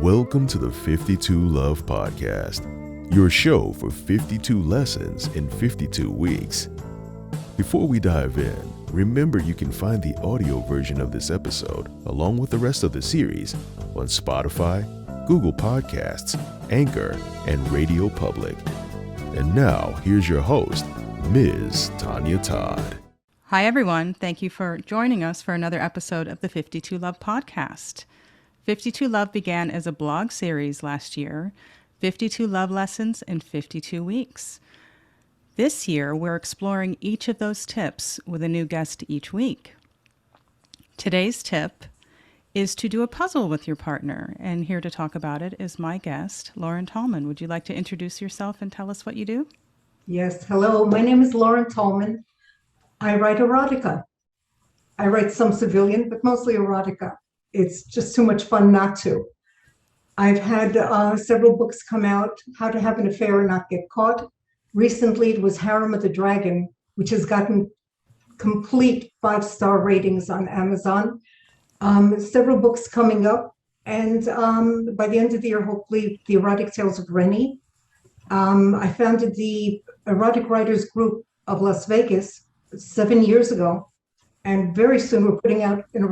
Welcome to the 52 Love Podcast, your show for 52 lessons in 52 weeks. Before we dive in, remember you can find the audio version of this episode, along with the rest of the series, on Spotify, Google Podcasts, Anchor, and Radio Public. And now, here's your host, Ms. Tonya Todd. Hi, everyone. Thank you for joining us for another episode of the 52 Love Podcast. 52 Love began as a blog series last year, 52 Love Lessons in 52 Weeks. This year, we're exploring each of those tips with a new guest each week. Today's tip is to do a puzzle with your partner, and here to talk about it is my guest, Lauren Tallman. Would you like to introduce yourself and tell us what you do? Yes, hello. My name is Lauren Tallman. I write erotica. I write some civilian, but mostly erotica. It's just too much fun not to. I've had several books come out, How to Have an Affair and Not Get Caught. Recently, it was Harem of the Dragon, which has gotten complete 5-star ratings on Amazon. Several books coming up. And by the end of the year, hopefully, the Erotic Tales of Rennie. I founded the Erotic Writers Group of Las Vegas 7 years ago, and very soon we're putting out an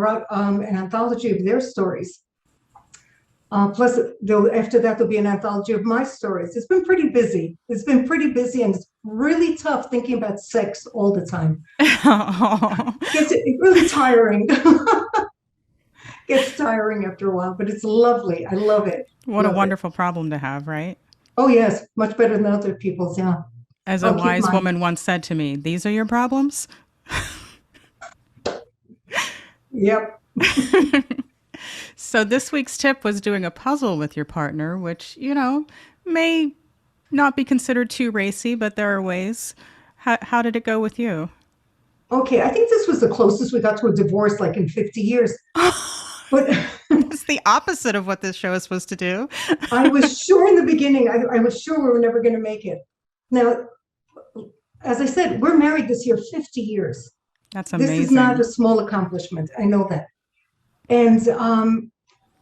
anthology of their stories. Plus, after that, there'll be an anthology of my stories. It's been pretty busy. And it's really tough thinking about sex all the time. It's really tiring. Gets tiring after a while, but it's lovely. I love it. What a wonderful problem to have, right? Oh, yes. Much better than other people's, yeah. As a wise woman once said to me, these are your problems? Yep. So this week's tip was doing a puzzle with your partner, which, may not be considered too racy, but there are ways. How did it go with you? Okay, I think this was the closest we got to a divorce, like in 50 years. But it's the opposite of what this show is supposed to do. I was sure in the beginning, I was sure we were never going to make it. Now, as I said, we're married this year 50 years. That's amazing. This is not a small accomplishment. I know that. And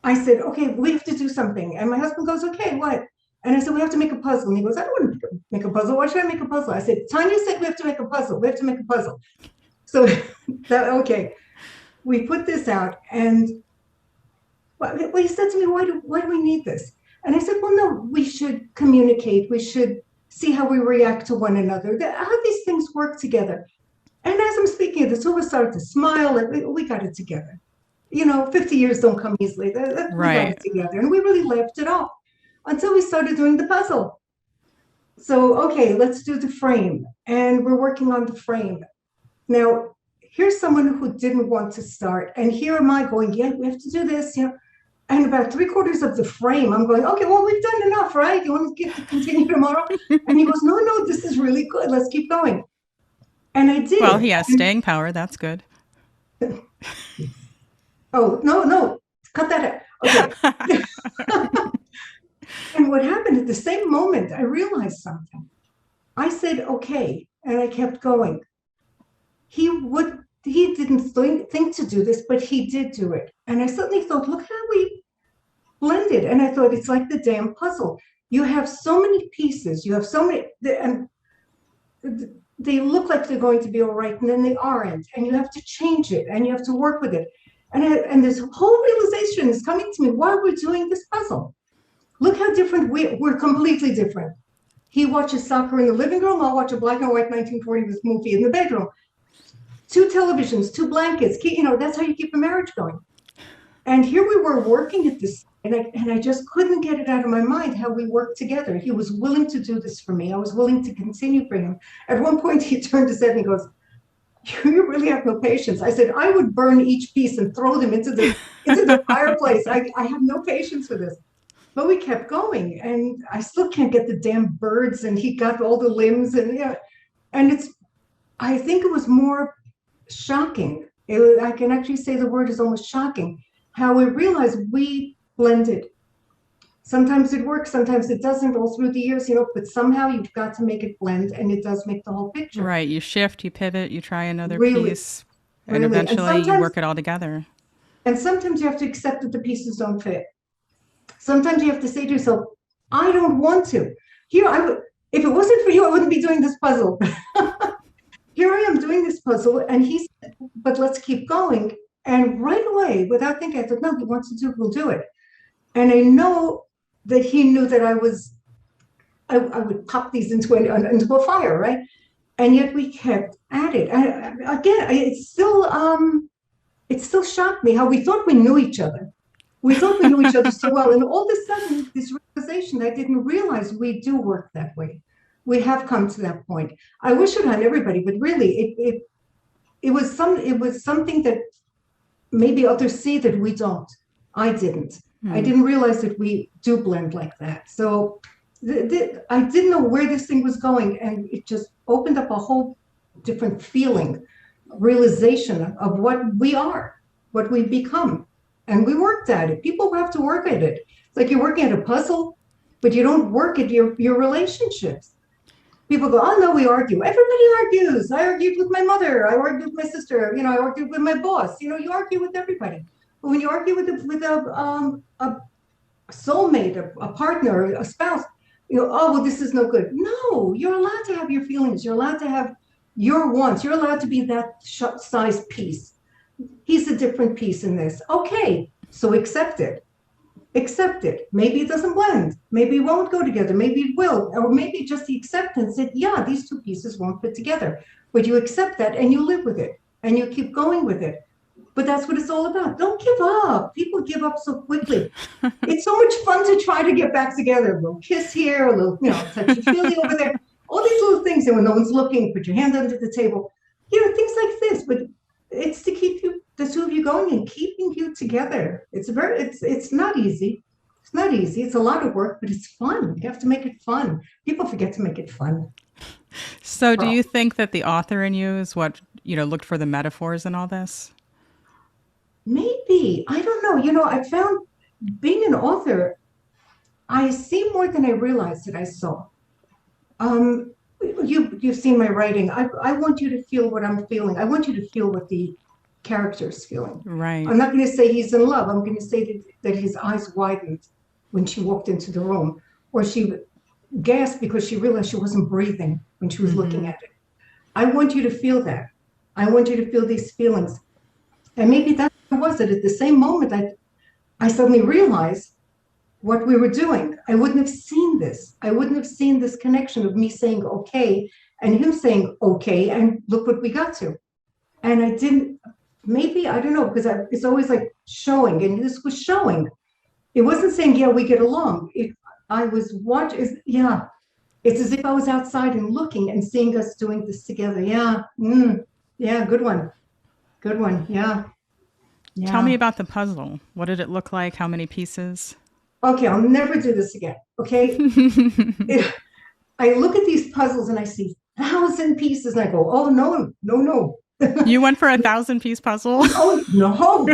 I said, okay, we have to do something. And my husband goes, okay, what? And I said, we have to make a puzzle. And he goes, I don't want to make a puzzle. Why should I make a puzzle? I said, Tonya said we have to make a puzzle. We have to make a puzzle. So okay, we put this out. And well, he said to me, why do we need this? And I said, well, no, we should communicate. We should see how we react to one another, how these things work together. And as I'm speaking of this, we started to smile, and we got it together. 50 years don't come easily. We got it together, and we really laughed it off until we started doing the puzzle. So, okay, let's do the frame. And we're working on the frame. Now, here's someone who didn't want to start. And here am I going, yeah, we have to do this, And about 3/4 of the frame, I'm going, okay, well, we've done enough, right? You want to continue tomorrow? And he goes, no, this is really good. Let's keep going. And I did. Well, he has staying power. That's good. Oh, no, cut that out. Okay. And what happened at the same moment, I realized something. I said, okay, and I kept going. He didn't think to do this, but he did do it. And I suddenly thought, look how we blended. And I thought, it's like the damn puzzle. You have so many pieces. You have so many, and they look like they're going to be all right, and then they aren't. And you have to change it, and you have to work with it. And this whole realization is coming to me while we're doing this puzzle. Look how different we're completely different. He watches soccer in the living room. I'll watch a black and white 1940s movie in the bedroom. 2 televisions, 2 blankets. That's how you keep a marriage going. And here we were working at this, and I just couldn't get it out of my mind how we worked together. He was willing to do this for me. I was willing to continue for him. At one point, he turned his head and he goes, you really have no patience. I said, I would burn each piece and throw them into the fireplace. I have no patience for this. But we kept going, and I still can't get the damn birds, and he got all the limbs, and I think it was more shocking. I can actually say the word is almost shocking, how we realized we blended. Sometimes it works, sometimes it doesn't, all through the years, but somehow you've got to make it blend, and it does make the whole picture. Right, you shift, you pivot, you try another piece, and eventually you work it all together. And sometimes you have to accept that the pieces don't fit. Sometimes you have to say to yourself, I don't want to. Here, if it wasn't for you, I wouldn't be doing this puzzle. Here I am doing this puzzle, and he said, but let's keep going. And right away, without thinking, I thought, no, he wants to do it, we'll do it. And I know that he knew that I would pop these into a fire, right? And yet we kept at it. It still shocked me how we thought we knew each other. We thought we knew each other so well. And all of a sudden, this realization, I didn't realize we do work that way. We have come to that point. I wish it on everybody, but really, it was something that maybe others see that we don't. I didn't. I didn't realize that we do blend like that. So I didn't know where this thing was going, and it just opened up a whole different feeling, realization of what we are, what we've become. And we worked at it. People have to work at it. It's like you're working at a puzzle, but you don't work at your relationships. People go, oh no, we argue. Everybody argues. I argued with my mother. I argued with my sister. I argued with my boss. You argue with everybody. But when you argue with a soulmate, a partner, a spouse, oh, well, this is no good. No, you're allowed to have your feelings. You're allowed to have your wants. You're allowed to be that size piece. He's a different piece in this. Okay, so accept it. Accept it. Maybe it doesn't blend. Maybe it won't go together. Maybe it will. Or maybe just the acceptance that, yeah, these two pieces won't fit together. But you accept that and you live with it and you keep going with it. But that's what it's all about. Don't give up. People give up so quickly. It's so much fun to try to get back together. A little kiss here, a little, touchy-feely over there. All these little things. And when no one's looking, put your hand under the table. Things like this. But it's to keep the two of you going and keeping you together. It's not easy. It's not easy. It's a lot of work, but it's fun. You have to make it fun. People forget to make it fun. So do you think that the author in you is what, looked for the metaphors in all this? Maybe. I don't know. I found being an author, I see more than I realized that I saw. You've seen my writing. I want you to feel what I'm feeling. I want you to feel what the character's feeling. Right. I'm not going to say he's in love. I'm going to say that his eyes widened when she walked into the room, or she gasped because she realized she wasn't breathing when she was looking at it. I want you to feel that. I want you to feel these feelings. And maybe that's what it was, that at the same moment I suddenly realized what we were doing. I wouldn't have seen this. I wouldn't have seen this connection of me saying okay and him saying okay, and look what we got to. And I didn't, maybe, I don't know, because it's always like showing, and this was showing. It wasn't saying, yeah, we get along. I was watching, yeah. It's as if I was outside and looking and seeing us doing this together. Yeah, yeah, good one. Good one, yeah. Tell me about the puzzle. What did it look like? How many pieces? Okay, I'll never do this again, okay? I look at these puzzles and I see 1,000 pieces and I go, oh, no. You went for a 1,000-piece puzzle? Oh, no,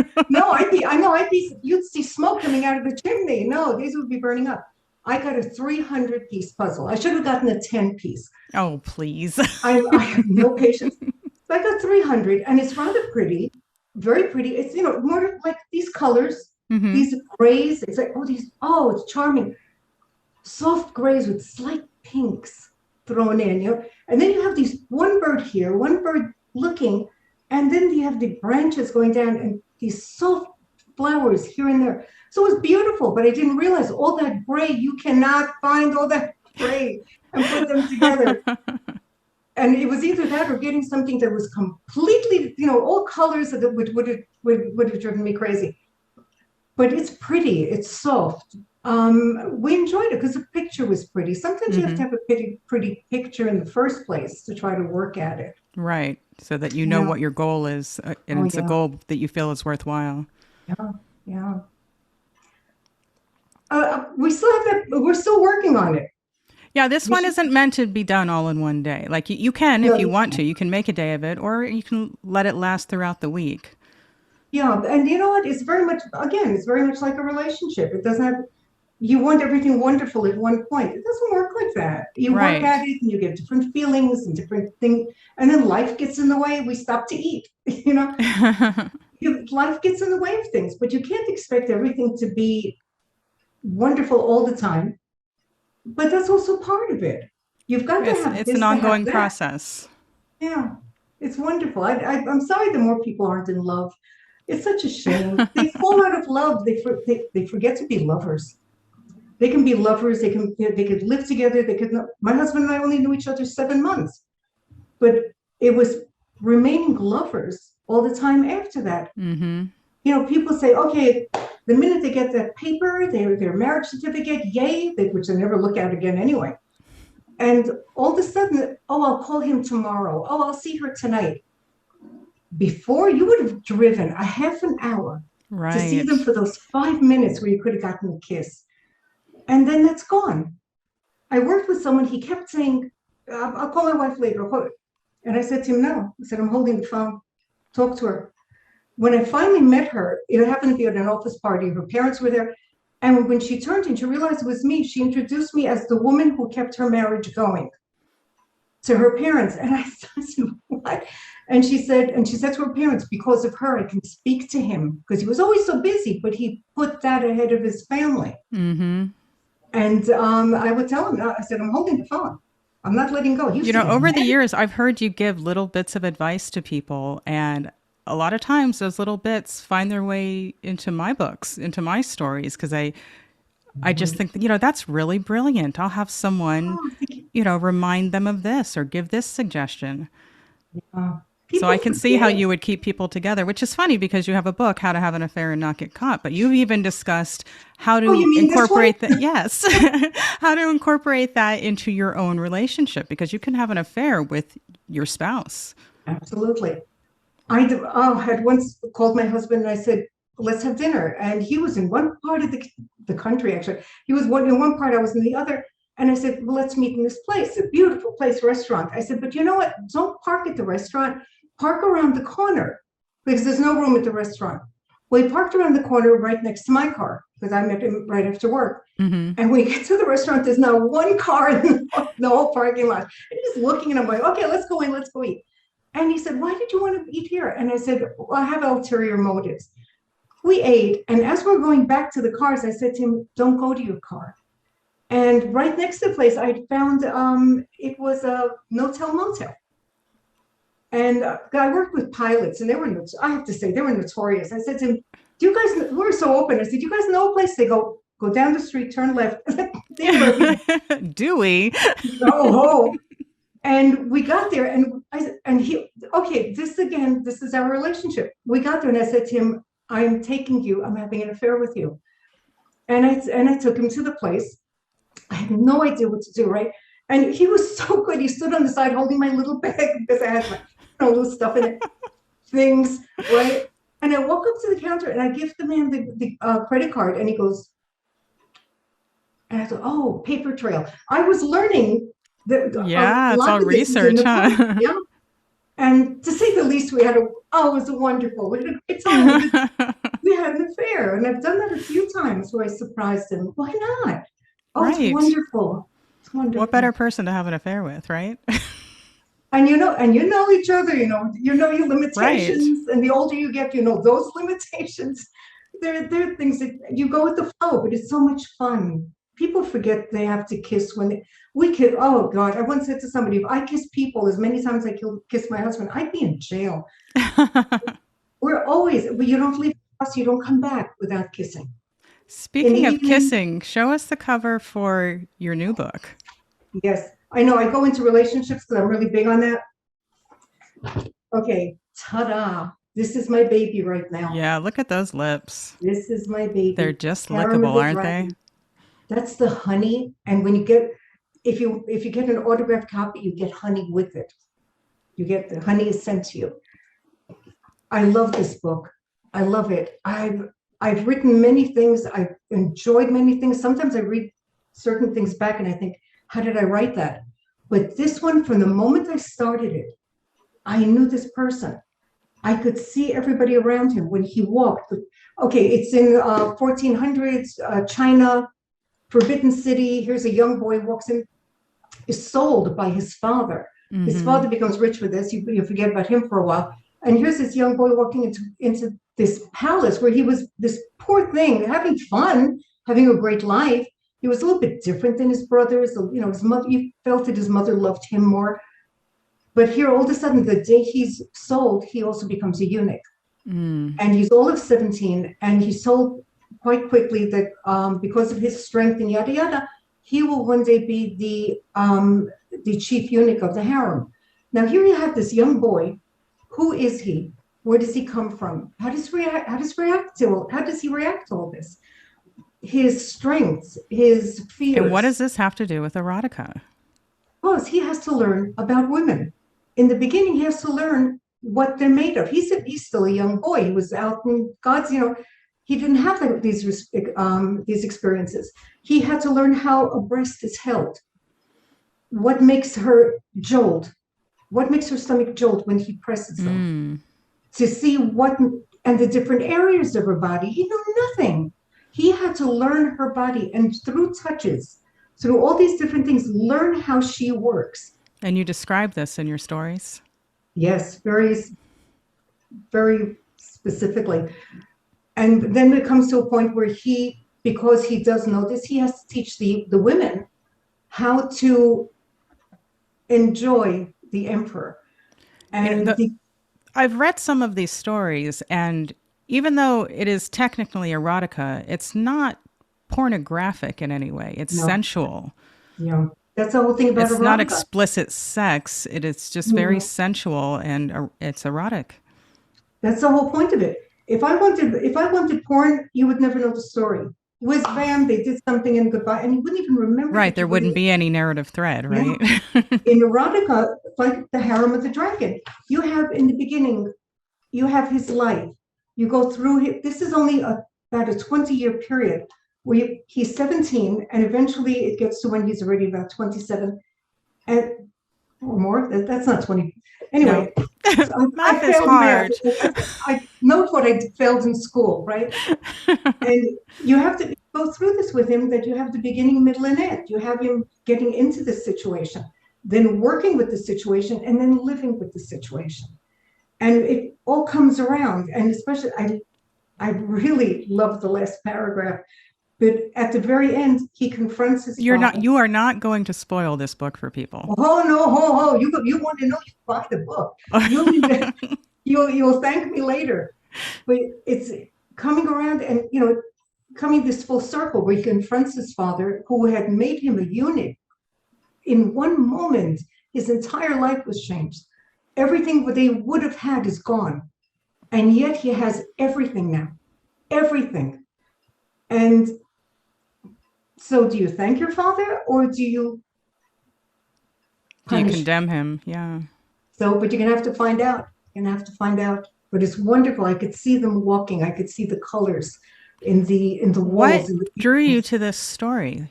you'd see smoke coming out of the chimney. No, these would be burning up. I got a 300-piece puzzle. I should have gotten a 10-piece. Oh, please. I have no patience. So I got 300, and it's rather pretty, very pretty. It's, more like these colors, these grays. It's like, it's charming. Soft grays with slight pinks thrown in, And then you have these one bird here, one bird looking, and then you have the branches going down and these soft flowers here and there. So it was beautiful, but I didn't realize all that gray, you cannot find all that gray and put them together. And it was either that or getting something that was completely, all colors that would have driven me crazy. But it's pretty, it's soft. We enjoyed it because the picture was pretty. Sometimes you have to have a pretty picture in the first place to try to work at it. Right, so that you know what your goal is, and it's a goal that you feel is worthwhile. Yeah. We still have that. We're still working on it. Yeah, this one isn't meant to be done all in one day. Like you can, if you want to, you can make a day of it, or you can let it last throughout the week. Yeah, and you know what? It's very much like a relationship. It doesn't have, you want everything wonderful at one point. It doesn't work like that. You work at it and you get different feelings and different things, and then life gets in the way. We stop to eat, Life gets in the way of things, but you can't expect everything to be wonderful all the time, but that's also part of it. You've got to have It's this an to have ongoing that. process. Yeah, it's wonderful. I'm sorry the more people aren't in love. It's such a shame. They fall out of love. They forget to be lovers. They can be lovers. They could live together. My husband and I only knew each other 7 months, but it was remaining lovers all the time after that. Mm-hmm. People say, okay, the minute they get that paper, their marriage certificate, yay, which they never look at again anyway. And all of a sudden, I'll call him tomorrow. I'll see her tonight. Before, you would have driven a half an hour to see them for those 5 minutes where you could have gotten a kiss. And then that's gone. I worked with someone, he kept saying, I'll call my wife later. And I said to him, no. I said, I'm holding the phone. Talk to her. When I finally met her, it happened to be at an office party. Her parents were there. And when she turned and she realized it was me, she introduced me as the woman who kept her marriage going to her parents. And I said, what? And she said to her parents, because of her, I can speak to him, because he was always so busy, but he put that ahead of his family. Mm-hmm. And I would tell him, I said, I'm holding the phone. I'm not letting go. Over the years, I've heard you give little bits of advice to people, and a lot of times those little bits find their way into my books, into my stories, because I just think that, that's really brilliant. I'll have someone, remind them of this or give this suggestion. So I can see how you would keep people together, which is funny because you have a book, How to Have an Affair and Not Get Caught, but you've even discussed how to incorporate that. Yes. How to incorporate that into your own relationship, because you can have an affair with your spouse. Absolutely. I had once called my husband and I said, let's have dinner. And he was in one part of the country, actually. He was in one part, I was in the other. And I said, well, let's meet in this place, a beautiful place, restaurant. I said, but you know what? Don't park at the restaurant. Park around the corner, because there's no room at the restaurant. Well, he parked around the corner right next to my car, because I met him right after work. Mm-hmm. And when we get to the restaurant, there's not one car in the whole parking lot. And he's looking, and I'm like, okay, let's go in, let's go eat. And he said, why did you want to eat here? And I said, well, I have ulterior motives. We ate, and as we're going back to the cars, I said to him, don't go to your car. And right next to the place, I found it was a no-tell motel. And I worked with pilots, and I have to say, they were notorious. I said to him, do you guys, we're so open. I said, do you guys know a place? They go down the street, turn left. Do we? Oh, and we got there, and he, okay, this is our relationship. We got there, and I said to him, I'm taking you, I'm having an affair with you. And I took him to the place. I had no idea what to do, right? And he was so good. He stood on the side holding my little bag, because I had my little stuff in it, things, right? And I walk up to the counter and I give the man the credit card, and he goes, and I thought, oh, paper trail. I was learning it's all research, huh? Yeah. And to say the least, it was wonderful. We had a great time. We had an affair, and I've done that a few times where I surprised him. Why not? Oh, right. It's wonderful. It's wonderful. What better person to have an affair with, right? And you know each other, you know your limitations, right. And the older you get, those limitations. There are things that you go with the flow, but it's so much fun. People forget they have to kiss we kiss. Oh God, I once said to somebody, if I kiss people as many times as I kiss my husband, I'd be in jail. You don't leave the house, you don't come back without kissing. Speaking of kissing, show us the cover for your new book. Yes, I know. I go into relationships because I'm really big on that. Okay, ta-da. This is my baby right now. Yeah, look at those lips. This is my baby. They're just lickable, aren't they? That's the honey. And when you get, if you get an autographed copy, you get honey with it. You get the honey is sent to you. I love this book. I love it. I've written many things. I've enjoyed many things. Sometimes I read certain things back and I think, how did I write that? But this one, from the moment I started it, I knew this person. I could see everybody around him when he walked. Okay, it's in 1400s, China, Forbidden City. Here's a young boy walks in, is sold by his father. Mm-hmm. His father becomes rich with this. You forget about him for a while. And here's this young boy walking into this palace where he was this poor thing having fun. having a great life. He was a little bit different than his brothers. His mother, you felt that his mother loved him more. But here, all of a sudden, the day he's sold, he also becomes a eunuch. And he's all of 17, and he's told quite quickly that because of his strength and yada yada, he will one day be the chief eunuch of the harem. Now here you have this young boy. Who is he? Where does he come from? How does he react to all this? His strengths, his fears. And what does this have to do with erotica? Because he has to learn about women. In the beginning, he has to learn what they're made of. He's still a young boy. He was out in God's, he didn't have these experiences. He had to learn how a breast is held. What makes her jolt? What makes her stomach jolt when he presses them? To see and the different areas of her body. He knew nothing. He had to learn her body, and through touches, through all these different things, learn how she works. And you describe this in your stories? Yes, very, very specifically. And then it comes to a point where because he does know this, he has to teach the women how to enjoy the emperor. And I've read some of these stories, and even though it is technically erotica, it's not pornographic in any way. It's sensual. Yeah, that's the whole thing about erotica. It's not explicit sex. It is just very sensual, and it's erotic. That's the whole point of it. If I wanted porn, you would never know the story. Whiz bam, they did something and goodbye, and you wouldn't even remember. Right, there wouldn't be any narrative thread, right? Yeah. In erotica, like the harem of the dragon, you have in the beginning, you have his life. You go through. This is only about a 20-year period where he's 17, and eventually it gets to when he's already about 27, and or more. That's not 20. Anyway, no. Math is hard. I know what I failed in school, right? And you have to go through this with him, that you have the beginning, middle, and end. You have him getting into this situation, then working with the situation, and then living with the situation. And it all comes around. And especially, I really love the last paragraph. But at the very end, he confronts his father. You are not going to spoil this book for people. Oh no, you want to know? You buy the book. You'll thank me later. But it's coming around, and coming this full circle where he confronts his father, who had made him a eunuch. In one moment, his entire life was changed. Everything they would have had is gone, and yet he has everything now, everything. And so, do you thank your father, or do you condemn him? Yeah. So, but you're gonna have to find out. But it's wonderful. I could see them walking. I could see the colors in the walls. What drew you to this story,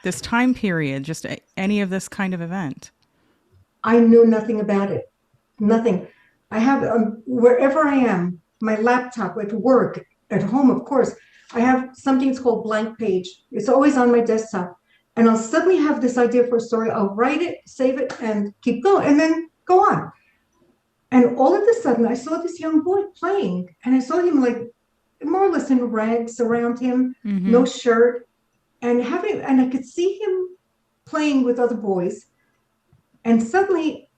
this time period, just any of this kind of event? I knew nothing about it. Nothing. I have wherever I am, my laptop, at work, at home, of course. I have something that's called blank page. It's always on my desktop. And I'll suddenly have this idea for a story. I'll write it, save it, and keep going, and then go on. And all of a sudden, I saw this young boy playing, and I saw him like more or less in rags around him, no shirt, and I could see him playing with other boys. And suddenly,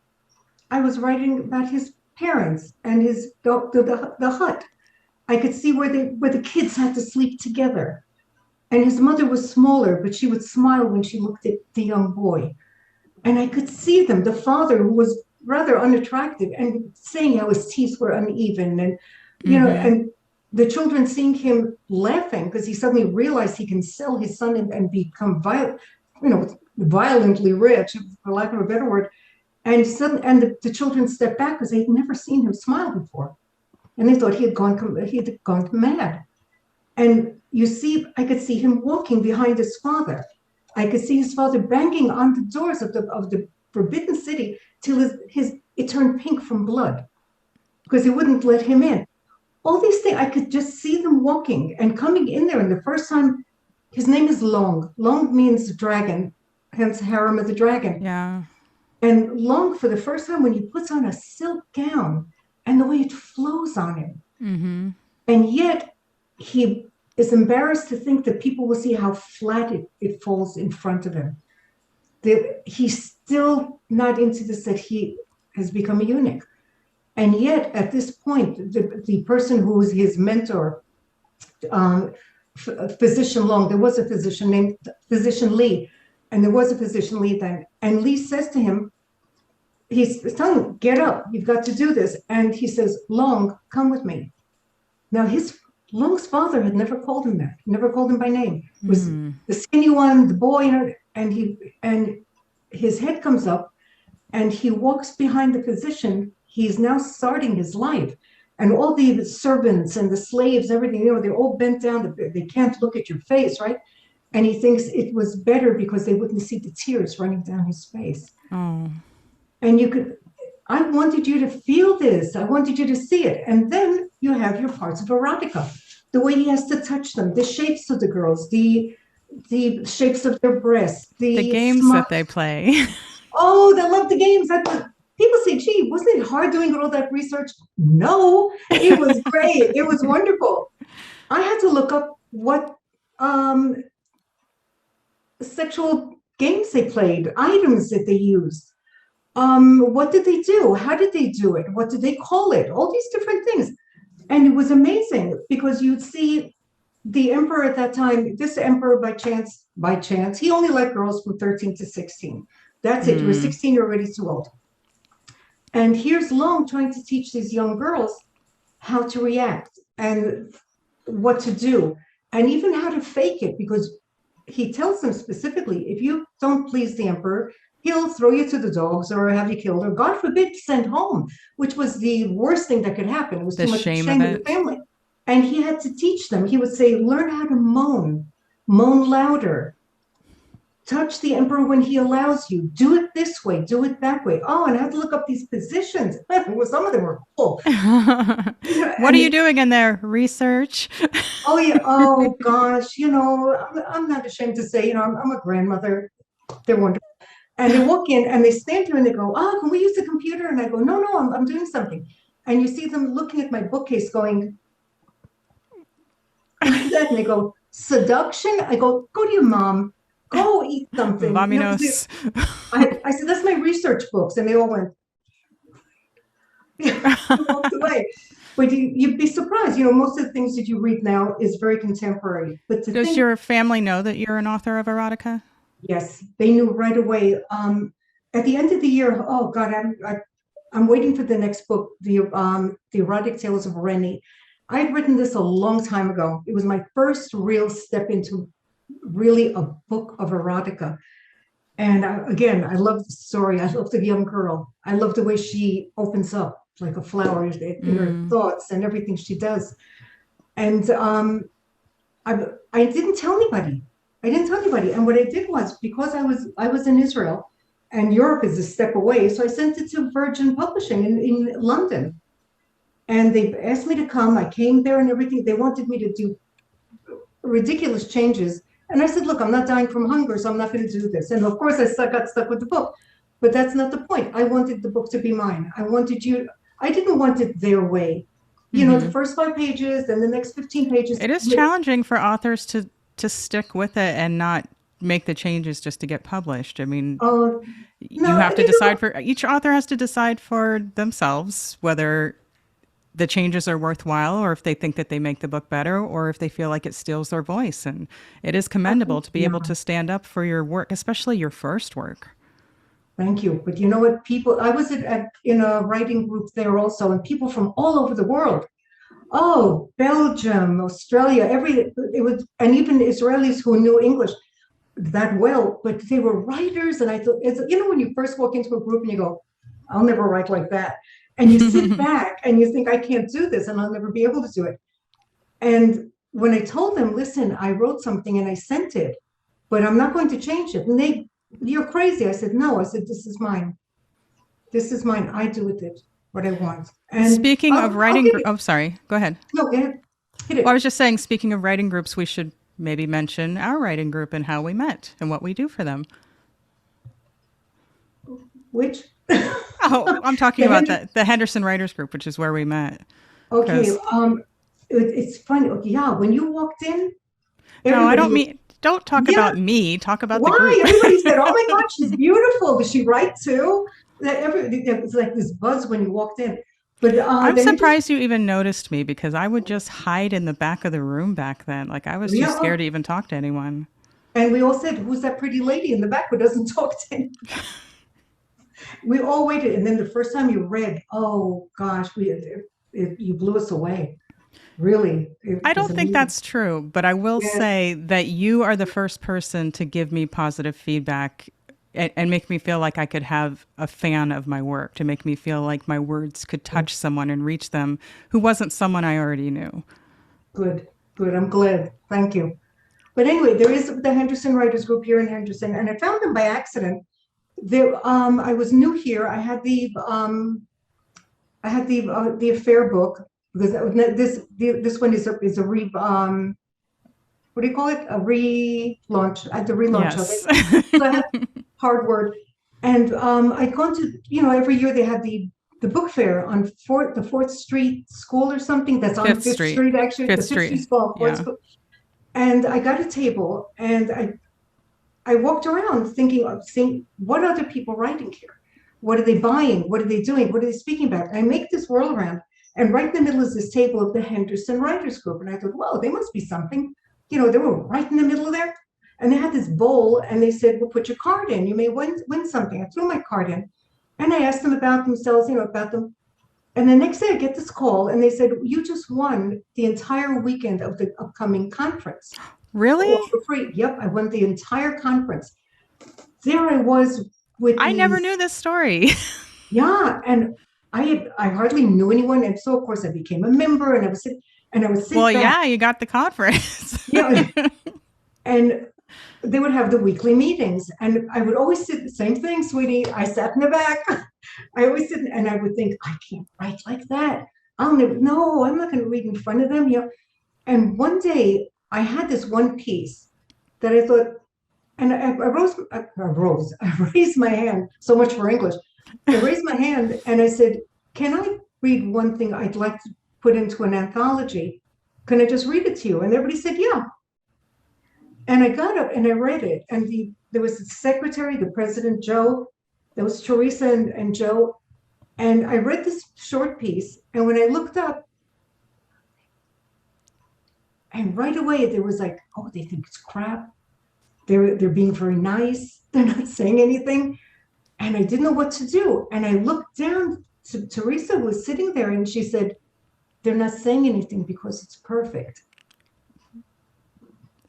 I was writing about his parents and the hut. I could see where the kids had to sleep together. And his mother was smaller, but she would smile when she looked at the young boy. And I could see them, the father, who was rather unattractive, and saying how his teeth were uneven. And, and the children seeing him laughing because he suddenly realized he can sell his son and become violently rich, for lack of a better word. And the children stepped back because they'd never seen him smile before. And they thought he had gone mad. And I could see him walking behind his father. I could see his father banging on the doors of the forbidden city till it turned pink from blood because he wouldn't let him in. All these things, I could just see them walking and coming in there. And the first time, his name is Long. Long means dragon, hence harem of the dragon. Yeah. And Long, for the first time, when he puts on a silk gown, and the way it flows on him. And yet he is embarrassed to think that people will see how flat it falls in front of him. That he's still not into this, that he has become a eunuch. And yet, at this point, the person who was his mentor, Physician Long, there was a physician named Physician Lee, and there was a physician Lee then. And Lee says to him, he's telling him, get up, you've got to do this. And he says, Long, come with me. Now, Long's father had never called him that, never called him by name. It was the skinny one, the boy, and his head comes up, and he walks behind the physician. He's now starting his life. And all the servants and the slaves, everything, they're all bent down. They can't look at your face, right? And he thinks it was better because they wouldn't see the tears running down his face. Oh. And I wanted you to feel this. I wanted you to see it. And then you have your parts of erotica. The way he has to touch them, the shapes of the girls, the shapes of their breasts, the games that they play. Oh, they love the games. People say, gee, wasn't it hard doing all that research? No, it was great. It was wonderful. I had to look up what sexual games they played, items that they used. What did they do? How did they do it? What did they call it? All these different things. And it was amazing because you'd see the emperor at that time, this emperor by chance, he only liked girls from 13 to 16. That's it. You were 16, you're already too old. And here's Long trying to teach these young girls how to react and what to do, and even how to fake it, because he tells them specifically, if you don't please the emperor, he'll throw you to the dogs or have you killed, or God forbid, sent home, which was the worst thing that could happen. It was too much shame of the family. And he had to teach them. He would say, learn how to moan louder. Touch the emperor when he allows you. Do it this way, do it that way. Oh, and I had to look up these positions. Well, some of them were cool. What are you doing in there? Research? Oh, yeah. Oh, gosh. I'm not ashamed to say, I'm a grandmother. They're wonderful. And they walk in and they stand here and they go, oh, can we use the computer? And I go, no, I'm doing something. And you see them looking at my bookcase going like that. And they go, seduction? I go to your mom. Go eat something. Vaminos. I said, that's my research books. And they all went, walked away. But you'd be surprised. Most of the things that you read now is very contemporary. But does your family know that you're an author of erotica? Yes, they knew right away. At the end of the year, oh God, I'm waiting for the next book, the Erotic Tales of Rennie. I had written this a long time ago. It was my first real step into really a book of erotica. And again, I love the story. I love the young girl. I love the way she opens up like a flower in her thoughts and everything she does. And I didn't tell anybody. And what I did was, because I was in Israel and Europe is a step away, so I sent it to Virgin Publishing in London. And they asked me to come. I came there and everything. They wanted me to do ridiculous changes. And I said, look, I'm not dying from hunger, so I'm not going to do this. And of course, I got stuck with the book. But that's not the point. I wanted the book to be mine. I didn't want it their way. The first 5 pages and the next 15 pages. It is challenging for authors to stick with it and not make the changes just to get published. I mean, you have to decide each author has to decide for themselves whether the changes are worthwhile, or if they think that they make the book better, or if they feel like it steals their voice. And it is commendable to be able to stand up for your work, especially your first work. Thank you. But you know what, I was in a writing group there also, and people from all over the world. Oh, Belgium, Australia, and even Israelis who knew English that well, but they were writers. And I thought, when you first walk into a group and you go, I'll never write like that. And you sit back and you think, I can't do this and I'll never be able to do it. And when I told them, listen, I wrote something and I sent it, but I'm not going to change it. And you're crazy. I said, no. I said, this is mine. This is mine. I do with it what I want. And speaking of writing, sorry, go ahead. No, go ahead. Hit it. Well, I was just saying, speaking of writing groups, we should maybe mention our writing group and how we met and what we do for them. Which? Oh, I'm talking about the Henderson Writers Group, which is where we met. Okay. it's funny. Yeah, when you walked in, No, I don't everybody, mean, don't talk yeah, about me. Talk about the why? group. Everybody said, "Oh my God, she's beautiful. Does she write too?" It was like this buzz when you walked in. But I'm then it just, surprised you even noticed me because I would just hide in the back of the room back then. Like I was too yeah. scared to even talk to anyone. And we all said, "Who's that pretty lady in the back who doesn't talk to anyone?" We all waited, and then the first time you read, oh gosh, you blew us away. Really, I it was don't think amazing. that's true, but I will Yeah, say that you are the first person to give me positive feedback and make me feel like I could have a fan of my work, to make me feel like my words could touch someone and reach them who wasn't someone I already knew. good, good. I'm glad. Thank you. But anyway, there is the Henderson Writers Group here in Henderson, and I found them by accident. There, I was new here. I had the affair book because this one is a what do you call it? A relaunch. I had the relaunch of it. Yes. So I had hard word, and I'd gone to, every year they had the book fair on the Fourth Street School or something that's on Fifth Fifth Street. Street, actually, Fifth the Fifth Street Street. School, Fourth Yeah. School. And I got a table, and I walked around thinking of seeing what other people writing here. What are they buying? What are they doing? What are they speaking about? And I make this whirl around, and right in the middle is this table of the Henderson Writers Group. And I thought, well, they must be something. They were right in the middle of there. And they had this bowl, and they said, well, put your card in. You may win something. I threw my card in, and I asked them about themselves, about them. And the next day I get this call, and they said, you just won the entire weekend of the upcoming conference. All Really? for free. Yep, I won the entire conference. There I was with I never these, knew this story. yeah, and I hardly knew anyone, and so of course I became a member, and I would Well, sit back, yeah, you got the conference. yeah, and they would have the weekly meetings, and I would always sit, the same thing, sweetie. I sat in the back. I always sit, and I would think, I can't write like that. I'll never, no, I'm not going to read in front of them. And one day I had this one piece that I thought, and I raised my hand. So much for English. I raised my hand and I said, can I read one thing I'd like to put into an anthology? Can I just read it to you? And everybody said, yeah. And I got up and I read it. And there was the secretary, the president, Joe. There was Teresa and Joe. And I read this short piece. And when I looked up, and right away there was like, oh, they think it's crap. They're being very nice. They're not saying anything. And I didn't know what to do. And I looked down to Teresa, who was sitting there, and she said, they're not saying anything because it's perfect.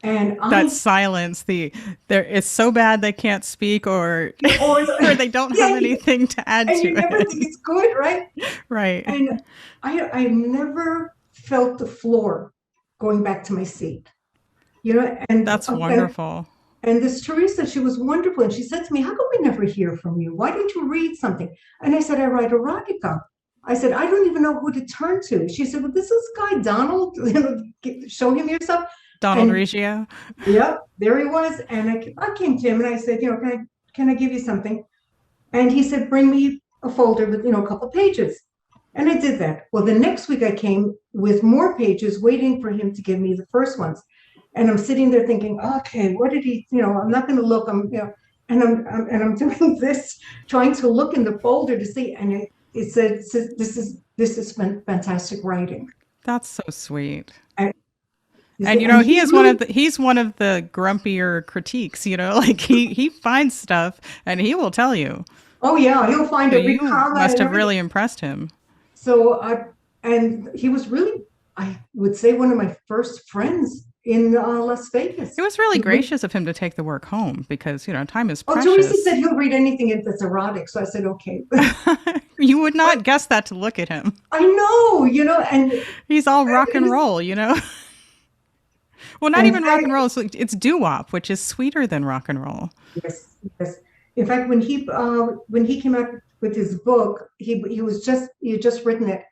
And That silence, it's so bad they can't speak or or they don't have anything to add and to you never it. think it's good, right? Right. And I never felt the floor going back to my seat. And That's wonderful. And this Teresa, she was wonderful. And she said to me, how come we never hear from you? Why don't you read something? And I said, I write erotica. I said, I don't even know who to turn to. She said, well, this is guy Donald. Show him yourself. Donald Riggio. Yep, there he was. And I came to him and I said, can I give you something? And he said, bring me a folder with, a couple of pages. And I did that. Well, the next week I came with more pages, waiting for him to give me the first ones. And I'm sitting there thinking, okay, what did he, I'm not going to look, and I'm doing this, trying to look in the folder to see. And it said, this is fantastic writing. That's so sweet. And he's one of the grumpier critiques, like he finds stuff and he will tell you. Oh yeah, he'll find every you comma. Must have really impressed him. So and he was really, I would say, one of my first friends in Las Vegas. It was really gracious of him to take the work home because, time is precious. Oh, Teresa said he'll read anything that's erotic. So I said, okay. You would not guess that to look at him. I know, and he's all rock and roll, Well, not even rock and roll. It's doo-wop, which is sweeter than rock and roll. Yes, yes. In fact, when he came out with his book, he had just written it,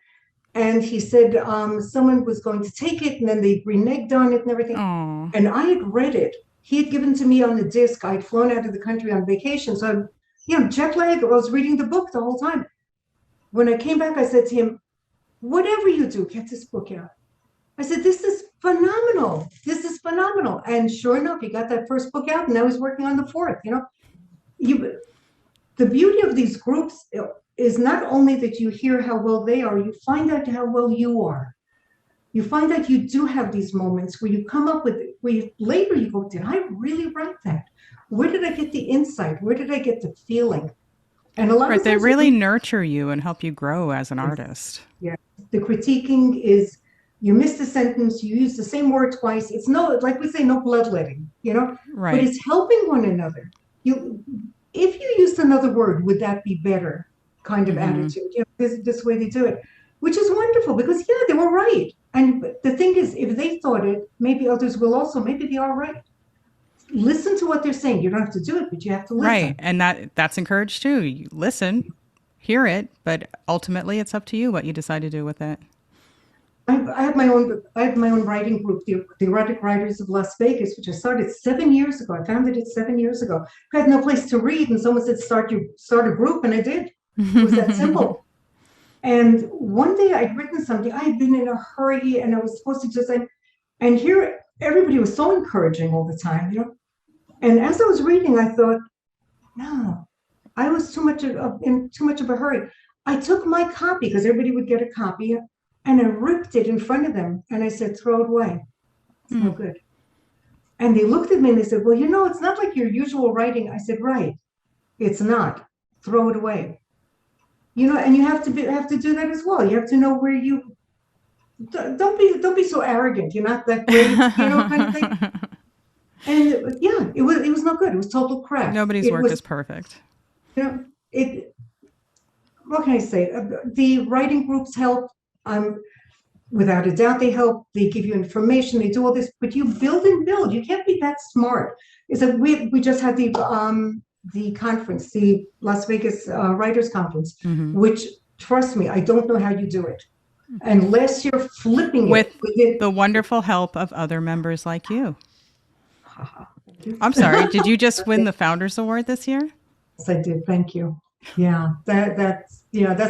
and he said someone was going to take it, and then they reneged on it and everything. Aww. And I had read it. He had given to me on the disc. I'd flown out of the country on vacation, so I'm jet lagged. I was reading the book the whole time. When I came back, I said to him, "Whatever you do, get this book out." I said, this is phenomenal. This is phenomenal. And sure enough, he got that first book out, and I was working on the fourth. The beauty of these groups is not only that you hear how well they are, you find out how well you are. You find out you do have these moments where you come up with, later you go, did I really write that? Where did I get the insight? Where did I get the feeling? And a lot of they times really nurture you and help you grow as an artist. Yeah. The critiquing is, you missed a sentence, you use the same word twice. It's like we say, no bloodletting, Right. But it's helping one another. If you used another word, would that be better? Kind of attitude. This way they do it, which is wonderful because they were right. And the thing is, if they thought it, maybe others will also. Maybe they are right. Listen to what they're saying. You don't have to do it, but you have to listen. Right, and that's encouraged too. You listen, hear it, but ultimately it's up to you what you decide to do with it. I have my own writing group, the Erotic Writers of Las Vegas, which I started 7 years ago. I founded it 7 years ago. I had no place to read, and someone said, start a group, and I did. It was that simple. And one day I'd written something. I had been in a hurry, and I was supposed to just and here everybody was so encouraging all the time, And as I was reading, I thought, no, I was in too much of a hurry. I took my copy because everybody would get a copy. And I ripped it in front of them, and I said, throw it away. It's no good. And they looked at me and they said, well, it's not like your usual writing. I said, right, it's not. Throw it away. And you have to do that as well. You have to know where you don't be so arrogant. You're not that great, kind of thing. And it was no good. It was total crap. Nobody's work is perfect. What can I say? The writing groups help. Without a doubt, they help. They give you information. They do all this, but you build and build. You can't be that smart. Is that we just had the conference, the Las Vegas Writers Conference, which, trust me, I don't know how you do it unless you're flipping it with the wonderful help of other members like you. I'm sorry. Did you just win the Founders Award this year? Yes, I did. Thank you. Yeah, that's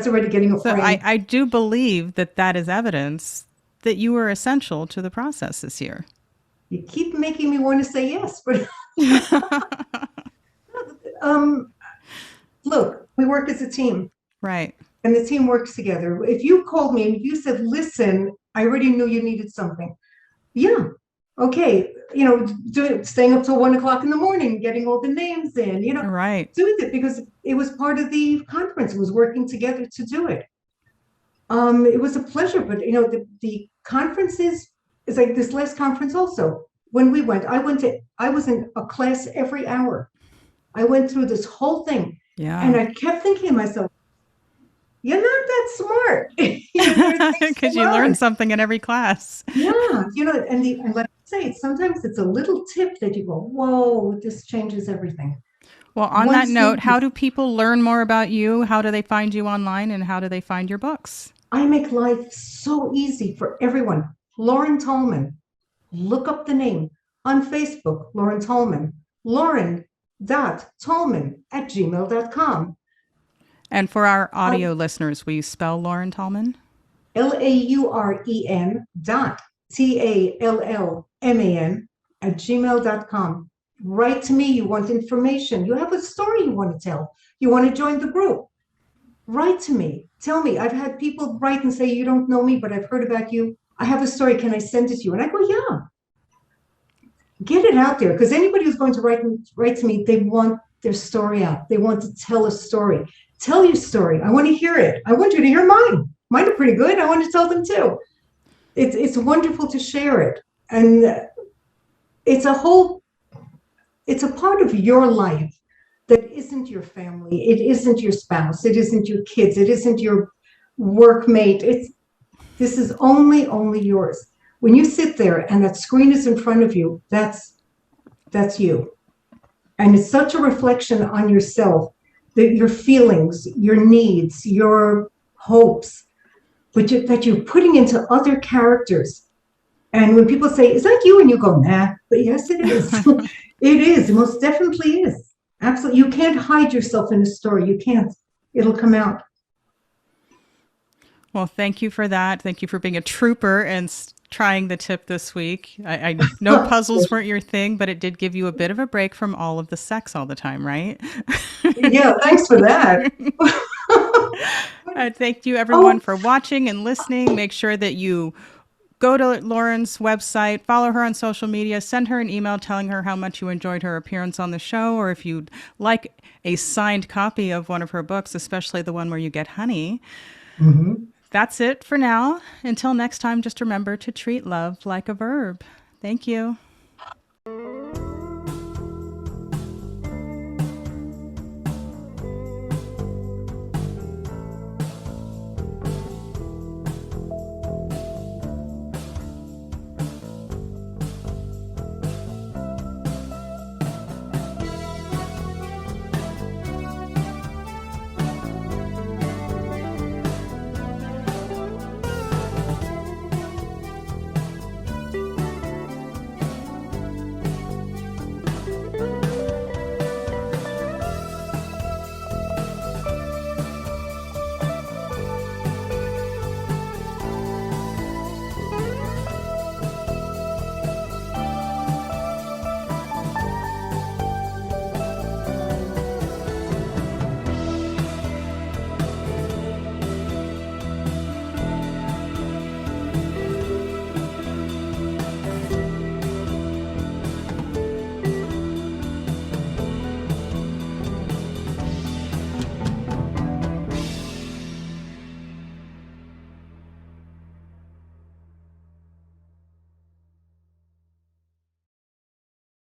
already getting a frame. So I do believe that is evidence that you were essential to the process this year. You keep making me want to say yes, but look, we work as a team. Right. And the team works together. If you called me and you said, listen, I already knew you needed something. Yeah. Okay. Staying up till 1 o'clock in the morning, getting all the names in, right. Doing it because it was part of the conference. It was working together to do it. It was a pleasure, but the conferences is like this last conference also. When we went, I was in a class every hour. I went through this whole thing. Yeah. And I kept thinking to myself, you're not that smart. Because you learn something in every class. Yeah. And like I say, sometimes it's a little tip that you go, whoa, this changes everything. Well, on that note, how do people learn more about you? How do they find you online, and how do they find your books? I make life so easy for everyone. Lauren Tallman. Look up the name on Facebook, Lauren Tallman. Lauren.Tallman@gmail.com. And for our audio listeners, will you spell Lauren Tallman? LaurenTallman@gmail.com. Write to me. You want information. You have a story you want to tell. You want to join the group. Write to me. Tell me. I've had people write and say, you don't know me, but I've heard about you. I have a story. Can I send it to you? And I go, yeah. Get it out there. Because anybody who's going to write to me, they want their story out. They want to tell a story. Tell your story. I want to hear it. I want you to hear mine. Mine are pretty good. I want to tell them too. It's wonderful to share it. And it's a part of your life that isn't your family. It isn't your spouse. It isn't your kids. It isn't your workmate. This is only yours. When you sit there and that screen is in front of you, that's you. And it's such a reflection on yourself, that your feelings, your needs, your hopes, but that you're putting into other characters. And when people say, is that you? And you go, nah, but yes, it is. It is. It most definitely is. Absolutely. You can't hide yourself in a story. You can't. It'll come out. Well, thank you for that. Thank you for being a trooper and trying the tip this week. I know puzzles weren't your thing, but it did give you a bit of a break from all of the sex all the time, right? Yeah, thanks for that. Thank you, everyone, for watching and listening. Make sure that you go to Lauren's website, follow her on social media, send her an email telling her how much you enjoyed her appearance on the show, or if you'd like a signed copy of one of her books, especially the one where you get honey. Mm-hmm. That's it for now. Until next time, just remember to treat love like a verb. Thank you.